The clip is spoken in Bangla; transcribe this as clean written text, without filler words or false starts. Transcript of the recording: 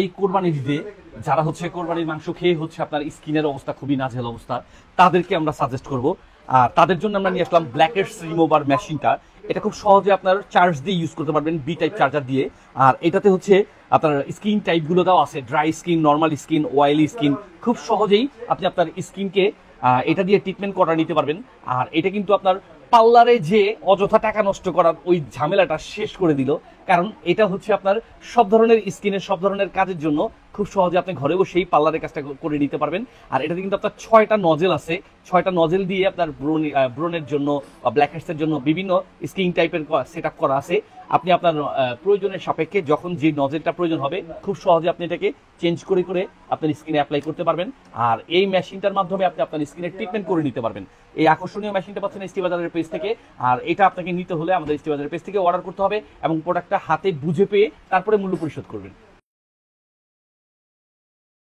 এই কোরবানির ঈদে যারা হচ্ছে কোরবানির মাংস খেয়ে হচ্ছে আপনার স্কিনের অবস্থা খুবই নাজেহাল অবস্থা, তাদেরকে আমরা সাজেস্ট করব। আর তাদের জন্য আমরা নিয়ে আসলাম ব্ল্যাকহেডস রিমুভার মেশিনটা। এটা খুব সহজে আপনার চার্জ দিয়ে ইউজ করতে পারবেন, বি টাইপ চার্জার দিয়ে। আর এটাতে হচ্ছে আপনার স্কিন টাইপগুলো দেওয়া আছে, dry skin, normal skin, oily skin. খুব সহজেই আপনি আপনার স্কিনকে এটা দিয়ে ট্রিটমেন্ট করা নিতে পারবেন। আর এটা কিন্তু আপনার পার্লারে যে অযথা টাকা নষ্ট করার ওই ঝামেলাটা শেষ করে দিল। কারণ এটা হচ্ছে আপনার সব ধরনের স্কিনের সব ধরনের কাজের জন্য খুব সহজে আপনি ঘরে বসেই পার্লারের কাজটা করে নিতে পারবেন। আর এটাতে কিন্তু আপনার 6টা নজেল আছে, 6টা নজেল দিয়ে আপনার ব্রণের জন্য বা ব্ল্যাকহেডসের জন্য বিভিন্ন স্কিন টাইপের সেট আপ করা আছে। আপনি আপনার প্রয়োজনের সাপেক্ষে যখন যে নজেলটা প্রয়োজন হবে খুব সহজে আপনি এটাকে চেঞ্জ করে করে আপনার স্কিনে অ্যাপ্লাই করতে পারবেন। আর এই মেশিনটার মাধ্যমে আপনি আপনার স্কিনে ট্রিটমেন্ট করে নিতে পারবেন। এই আকর্ষণীয় মেশিনটা পাচ্ছেন এসটি বাজারের পেজ থেকে। আর এটা আপনাকে নিতে হলে আমাদের এসটি বাজারের পেজ থেকে অর্ডার করতে হবে এবং প্রোডাক্টটা হাতে বুঝে পেয়ে তারপরে মূল্য পরিশোধ করবেন।